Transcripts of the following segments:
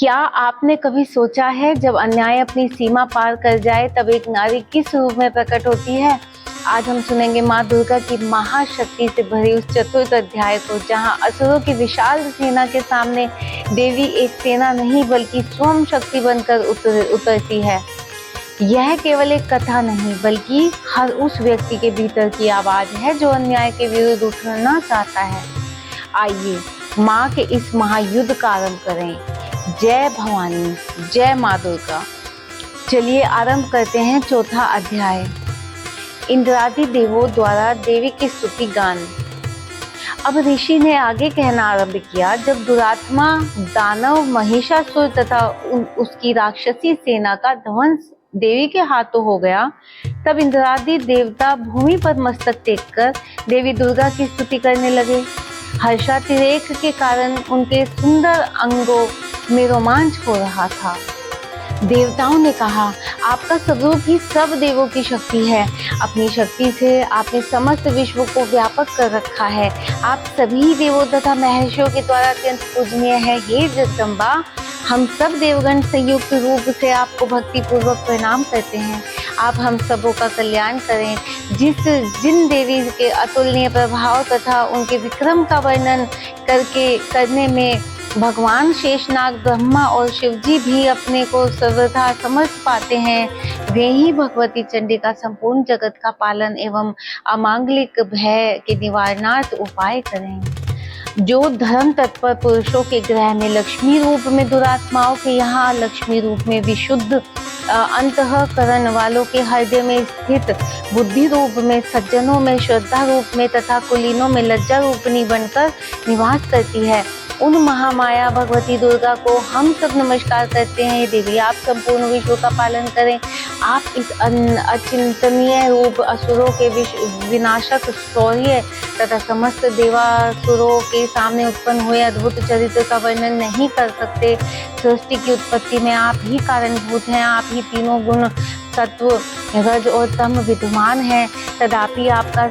क्या आपने कभी सोचा है जब अन्याय अपनी सीमा पार कर जाए तब एक नारी किस रूप में प्रकट होती है। आज हम सुनेंगे माँ दुर्गा की महाशक्ति से भरे उस चतुर्थ अध्याय को, जहाँ असुरों की विशाल सेना के सामने देवी एक सेना नहीं बल्कि स्वयं शक्ति बनकर उतरती है। यह केवल एक कथा नहीं बल्कि हर उस व्यक्ति के भीतर की आवाज है जो अन्याय के विरुद्ध उठना चाहता है। आइए माँ के इस महायुद्ध का आरंभ करें। जय भवानी, जय माँ दुर्गा। चलिए आरंभ करते हैं चौथा अध्याय। इंद्रादि देवों द्वारा देवी की स्तुति गान। अब ऋषि ने आगे कहना आरंभ किया, जब दुरात्मा दानव महिषासुर तथा उसकी राक्षसी सेना का ध्वंस देवी के हाथों हो गया, तब इंद्रादि देवता भूमि पर मस्तक टेककर देवी दुर्गा की स्तुति करने लगे। हर्षातिरेक के कारण उनके सुंदर अंगों में रोमांच हो रहा था। देवताओं ने कहा, आपका स्वरूप ही सब देवों की शक्ति है। अपनी शक्ति से आपने समस्त विश्व को व्यापक कर रखा है। आप सभी देवों तथा महर्षियों के द्वारा अत्यंत पूजनीय है। हे जगदम्बा, हम सब देवगण संयुक्त रूप से आपको भक्ति पूर्वक प्रणाम करते हैं। आप हम सबों का कल्याण करें। जिन देवी के अतुलनीय प्रभाव तथा उनके विक्रम का वर्णन करने में भगवान शेषनाग, ब्रह्मा और शिवजी भी अपने को सर्वथा समझ पाते हैं, वे ही भगवती चंडी का संपूर्ण जगत का पालन एवं अमांगलिक भय के निवारणार्थ उपाय करें। जो धर्म तत्पर पुरुषों के ग्रह में लक्ष्मी रूप में, दुरात्माओं के यहाँ लक्ष्मी रूप में, विशुद्ध अंतःकरण वालों के हृदय में स्थित बुद्धि रूप में, सज्जनों में श्रद्धा रूप में तथा कुलीनों में लज्जा रूपनी बनकर निवास करती है, उन महामाया भगवती दुर्गा को हम सब नमस्कार करते हैं। देवी, आप संपूर्ण विश्व का पालन करें। आप इस अचिंतनीय रूप असुरों के विनाशक शौर्य तथा समस्त देवासुरों के सामने उत्पन्न हुए अद्भुत चरित्र का वर्णन नहीं कर सकते। सृष्टि की उत्पत्ति में आप ही कारणभूत हैं। आप ही तीनों गुण तत्व रज और तम विद्यमान है। तथापि आपका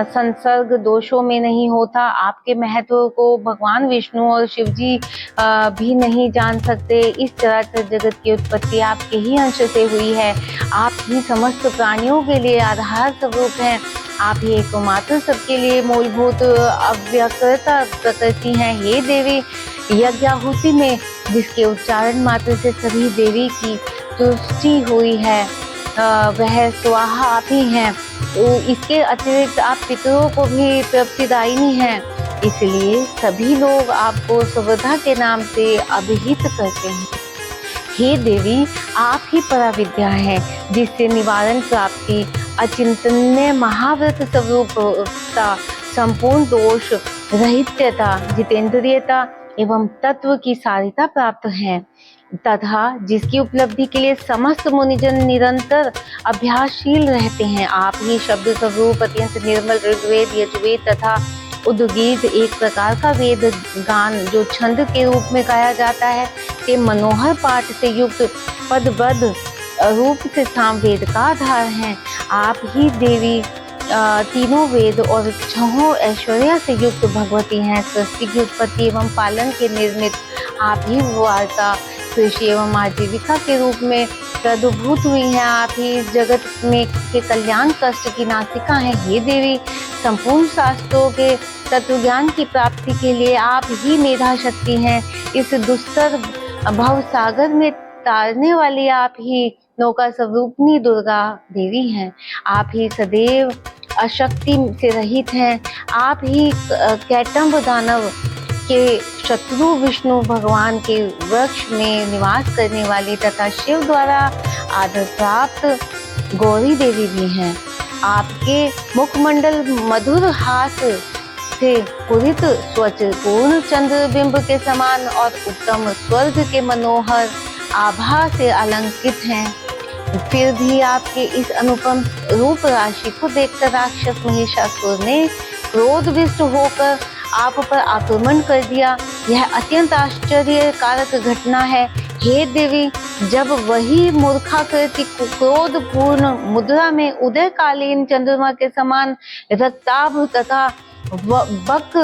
संसर्ग दोषों में नहीं होता। आपके महत्व को भगवान विष्णु और शिवजी भी नहीं जान सकते। इस चराचर जगत की उत्पत्ति आपके ही अंश से हुई है। आप ही समस्त प्राणियों के लिए आधार स्वरूप हैं। आप ही एकमात्र सबके लिए मूलभूत अव्यक्तता प्रकृति हैं। हे देवी, यज्ञाहुति में जिसके उच्चारण मात्र से सभी देवी की तुष्टि हुई है, वह स्वाहा आप ही हैं। तो इसके अतिरिक्त आप पितरों को भी प्राप्तिदायिनी हैं, इसलिए सभी लोग आपको सर्वदा के नाम से अभिहित करते हैं। हे देवी, आप ही पराविद्या हैं, जिससे निवारण प्राप्ति, अचिंतनीय महाव्रत स्वरूपता, संपूर्ण दोष रहित्यता, जितेंद्रियता एवं तत्व की सारिता प्राप्त है, तथा जिसकी उपलब्धि के लिए समस्त मुनिजन निरंतर अभ्यासशील रहते हैं। आप ही शब्द स्वरूप अत्यंत निर्मल ऋग्वेद, यजुर्वेद तथा उद्गीत, एक प्रकार का वेद गान जो छंद के रूप में गाया जाता है, के मनोहर पाठ से युक्त पदबद्ध रूप से सामवेद का आधार हैं। आप ही देवी तीनों वेद और छहों ऐश्वर्या से युक्त भगवती हैं। सृष्टि की उत्पत्ति एवं पालन के निर्मित आप ही वार्ता, कृषि एवं आजीविका के रूप में प्रदुभूत हुई हैं। आप ही इस जगत में के कल्याण कष्ट की नासिका हैं। हे देवी, संपूर्ण शास्त्रों के तत्व ज्ञान की प्राप्ति के लिए आप ही मेधा शक्ति हैं। इस दुस्तर भव सागर में तारने वाली आप ही नौका स्वरूपनी दुर्गा देवी हैं। आप ही सदैव अशक्ति से रहित हैं। आप ही कैटम्ब दानव के शत्रु विष्णु भगवान के वृक्ष में निवास करने वाली तथा शिव द्वारा आदर प्राप्त गौरी देवी भी हैं। आपके मुखमंडल मधुर हास से पूरित स्वच्छ पूर्ण चंद्रबिंब के समान और उत्तम स्वर्ग के मनोहर आभा से अलंकृत हैं। फिर भी आपके इस अनुपम रूप राशि को देखकर राक्षस महिषासुर ने क्रोधविष्ट होकर आप पर आक्रमण कर दिया। यह अत्यंत आश्चर्यकारक घटना है। हे देवी, जब वही मूर्खाकृति क्रोधपूर्ण मुद्रा में उदयकालीन चंद्रमा के समान रक्ताभ तथा बक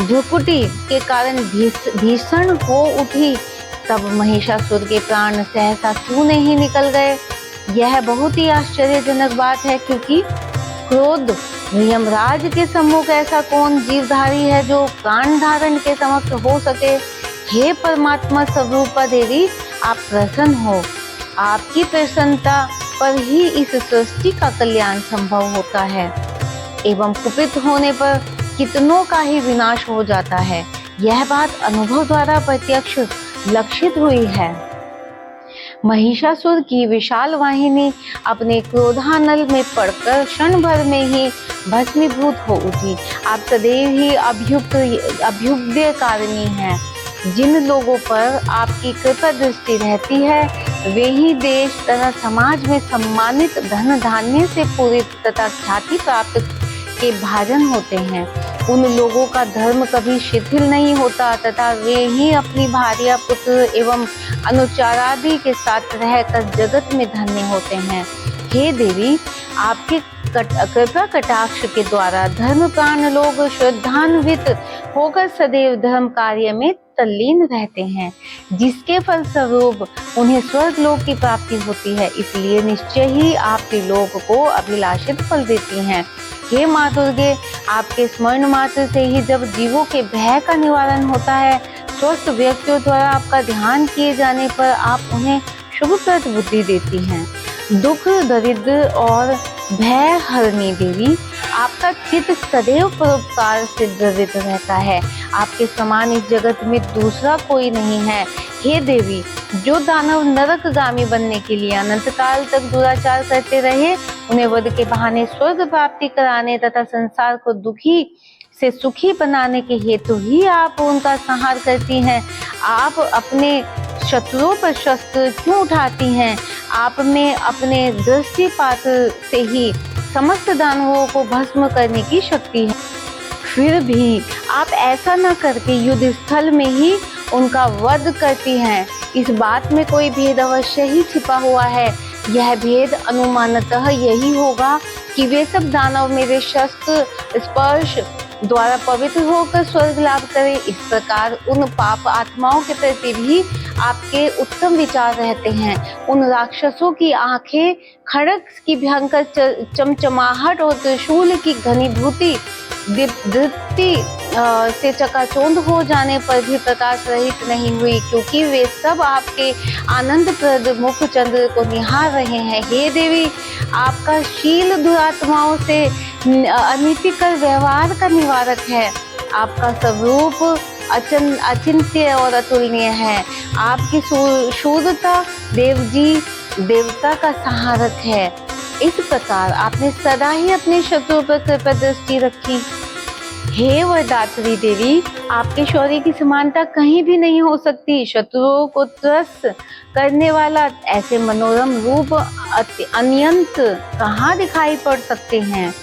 झुकुटी के कारण भीषण हो उठी तब महिषासुर के प्राण सहसा क्यों नहीं निकल गए? यह बहुत ही आश्चर्यजनक बात है, क्योंकि क्रोध यमराज के सम्मुख ऐसा कौन जीवधारी है जो प्राण धारण के समक्ष हो सके? हे परमात्मा स्वरूपा देवी, आप प्रसन्न हो। आपकी प्रसन्नता पर ही इस सृष्टि का कल्याण संभव होता है, एवं कुपित होने पर कितनों का ही विनाश हो जाता है। यह बात अनुभव द्वारा प्रत्यक्ष लक्षित हुई है। महिषासुर की विशाल वाहिनी अपने क्रोधानल में पड़कर क्षण भर में ही भस्मीभूत हो उठी। आप सदैव ही अभ्युदय कारिणी हैं। जिन लोगों पर आपकी कृपा दृष्टि रहती है, वे ही देश तथा समाज में सम्मानित, धन धान्य से पूरित तथा ख्याति प्राप्त के भाजन होते हैं। उन लोगों का धर्म कभी शिथिल नहीं होता तथा वे ही अपनी भार्या, पुत्र एवं अनुचरादि के साथ रहकर जगत में धन्य होते हैं। हे देवी, आपके कृपा कटाक्ष के द्वारा धर्मप्राण लोग श्रद्धान्वित होकर सदैव धर्म कार्य में तल्लीन रहते हैं, जिसके फलस्वरूप उन्हें स्वर्ग लोक की प्राप्ति होती है। इसलिए निश्चय ही आप त्रिलोक को अभिलाषित फल देती हैं। हे माँ दुर्गे, आपके स्मरण मात्र से ही जब जीवों के भय का निवारण होता है, स्वस्थ व्यक्तियों द्वारा आपका ध्यान किए जाने पर आप उन्हें शुभप्रद बुद्धि देती हैं। दुख, दरिद्र और भय हरणी देवी, आपका चित्त सदैव परोपकार से द्रवित रहता है। आपके समान इस जगत में दूसरा कोई नहीं है। हे देवी, जो दानव नरकगामी बनने के लिए अनंत काल तक दुराचार करते रहे, उन्हें वध के बहाने स्वर्ग प्राप्ति कराने तथा संसार को दुखी से सुखी बनाने के हेतु ही आप उनका संहार करती हैं। आप अपने शत्रुओं पर शस्त्र क्यों उठाती हैं? आप में अपने दृष्टिपात से ही समस्त दानवों को भस्म करने की शक्ति है। फिर भी आप ऐसा न करके युद्ध स्थल में ही उनका वध करती हैं। इस बात में कोई भेद अवश्य ही छिपा हुआ है। यह भेद अनुमानतः यही होगा कि वे सब दानव मेरे शस्त्र स्पर्श द्वारा पवित्र होकर स्वर्ग लाभ करें। इस प्रकार उन पाप आत्माओं के प्रति भी आपके उत्तम विचार रहते हैं। उन राक्षसों की आंखें खड़ग की भयंकर चमचमाहट और त्रिशूल की घनीभूति दीप्ति से चकाचौंध हो जाने पर भी प्रकाश रहित नहीं हुई, क्योंकि वे सब आपके आनंदप्रद मुख चंद्र को निहार रहे हैं। हे देवी, आपका शील दुरात्माओं से अनीतिकर व्यवहार का निवारक है। आपका स्वरूप अचिंत्य और अतुलनीय है। आपकी शूरता देवता का सहारक है। इस प्रकार आपने सदा ही अपने शत्रु पर कृपा दृष्टि रखी। हे वरदात्री देवी, आपके शौर्य की समानता कहीं भी नहीं हो सकती। शत्रुओं को त्रस्त करने वाला ऐसे मनोरम रूप अनंत कहाँ दिखाई पड़ सकते हैं।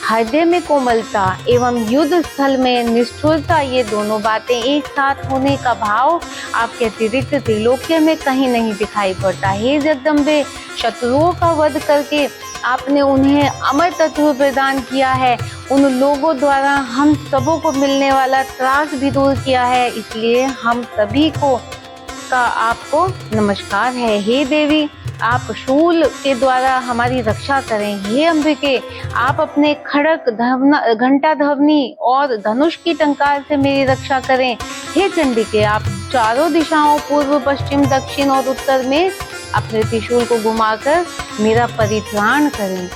हृदय में कोमलता एवं युद्ध स्थल में निष्ठुरता, ये दोनों बातें एक साथ होने का भाव आपके अतिरिक्त त्रिलोक्य में कहीं नहीं दिखाई पड़ता। हे जगदम्बे, शत्रुओं का वध करके आपने उन्हें अमर तत्व प्रदान किया है। उन लोगों द्वारा हम सबों को मिलने वाला त्रास भी दूर किया है। इसलिए हम सभी को का आपको नमस्कार है। हे देवी, आप शूल के द्वारा हमारी रक्षा करें। हे अंबिके, आप अपने खड़क, घंटा ध्वनि और धनुष की टंकार से मेरी रक्षा करें। हे चंडिके, आप चारों दिशाओं पूर्व, पश्चिम, दक्षिण और उत्तर में अपने त्रिशूल को घुमाकर मेरा परित्राण करें।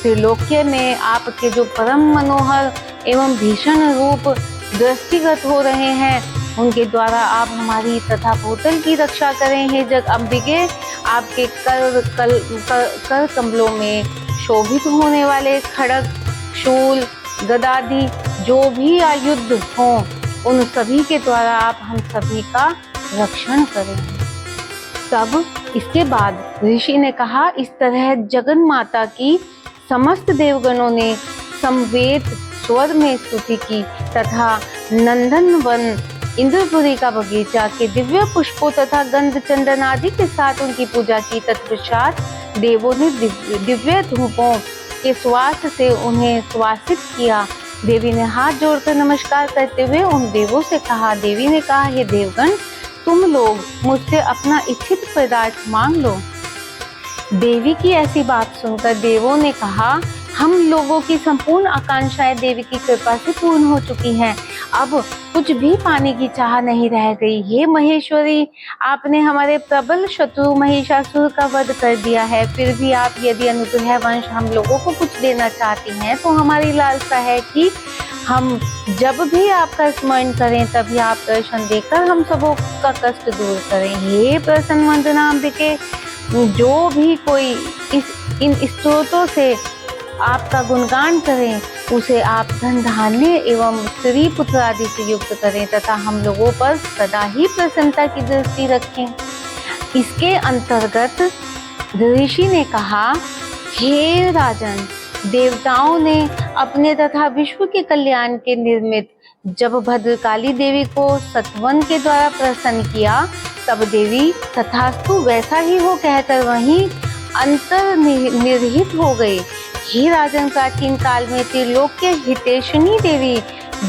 त्रिलोक्य में आपके जो परम मनोहर एवं भीषण रूप दृष्टिगत हो रहे हैं, उनके द्वारा आप हमारी तथा भूतल की रक्षा करें। हे जग अंबिके, आपके कर कमलों में शोभित होने वाले खड़ग, शूल, गदादि जो भी आयुध हों, उन सभी के द्वारा आप हम सभी का रक्षण करें। तब इसके बाद ऋषि ने कहा, इस तरह जगन माता की समस्त देवगणों ने समवेत स्वर में स्तुति की तथा नंदन वन, इंद्रपुरी का बगीचा के दिव्य पुष्पों तथा गंध चंदन आदि के साथ उनकी पूजा की। तत्पश्चात देवों ने दिव्य धूपों के सुवास से उन्हें सुवासित किया। देवी ने हाथ जोड़कर नमस्कार करते हुए उन देवों से कहा, देवी ने कहा, हे देवगण, तुम लोग मुझसे अपना इच्छित पदार्थ मांग लो। देवी की ऐसी बात सुनकर देवों ने कहा, हम लोगों की संपूर्ण आकांक्षाएं देवी की कृपा से पूर्ण हो चुकी हैं। अब कुछ भी पाने की चाह नहीं रह गई। हे महेश्वरी, आपने हमारे प्रबल शत्रु महिषासुर का वध कर दिया है। फिर भी आप यदि अनुग्रह वंश हम लोगों को कुछ देना चाहती हैं तो हमारी लालसा है कि हम जब भी आपका स्मरण करें तभी आप दर्शन देकर हम सबों का कष्ट दूर करें। हे प्रसन्न वंदना अम्बिके, जो भी कोई इन स्त्रोतों से आपका गुणगान करें उसे आप धन धान्य एवं स्त्री पुत्र आदि से युक्त करें तथा हम लोगों पर सदा ही प्रसन्नता की दृष्टि रखें। इसके अंतर्गत ऋषि ने कहा, हे राजन, देवताओं ने अपने तथा विश्व के कल्याण के निर्मित जब भद्रकाली देवी को सतवन के द्वारा प्रसन्न किया तब देवी तथास्तु वैसा ही हो कहकर वहीं अंतर्निहित हो गई। हे राजन, प्राचीन काल में त्रिलोक के हितेशिनी देवी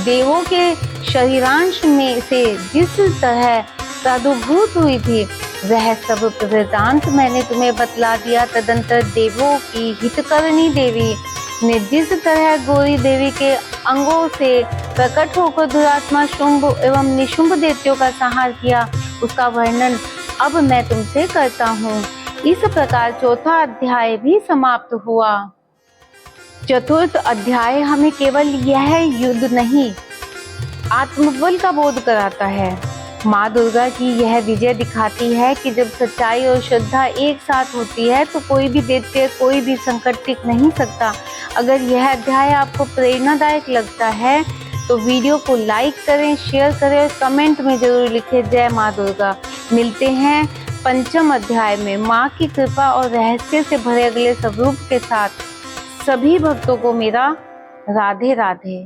देवों के शरीरांश में से जिस तरह प्रादुर्भूत हुई थी वह सब वृत्तांत मैंने तुम्हें बतला दिया। तदंतर देवों की हितकरणी देवी ने जिस तरह गौरी देवी के अंगों से प्रकट होकर दुरात्मा शुंभ एवं निशुंभ देवताओं का संहार किया उसका वर्णन अब मैं तुमसे करता हूँ। इस प्रकार चौथा अध्याय भी समाप्त हुआ। चतुर्थ अध्याय हमें केवल यह युद्ध नहीं आत्मबल का बोध कराता है। माँ दुर्गा की यह विजय दिखाती है कि जब सच्चाई और श्रद्धा एक साथ होती है तो कोई भी दैत्य, कोई भी संकट टिक नहीं सकता। अगर यह अध्याय आपको प्रेरणादायक लगता है तो वीडियो को लाइक करें, शेयर करें और कमेंट में जरूर लिखें जय माँ दुर्गा। मिलते हैं पंचम अध्याय में माँ की कृपा और रहस्य से भरे अगले स्वरूप के साथ। सभी भक्तों को मेरा राधे राधे।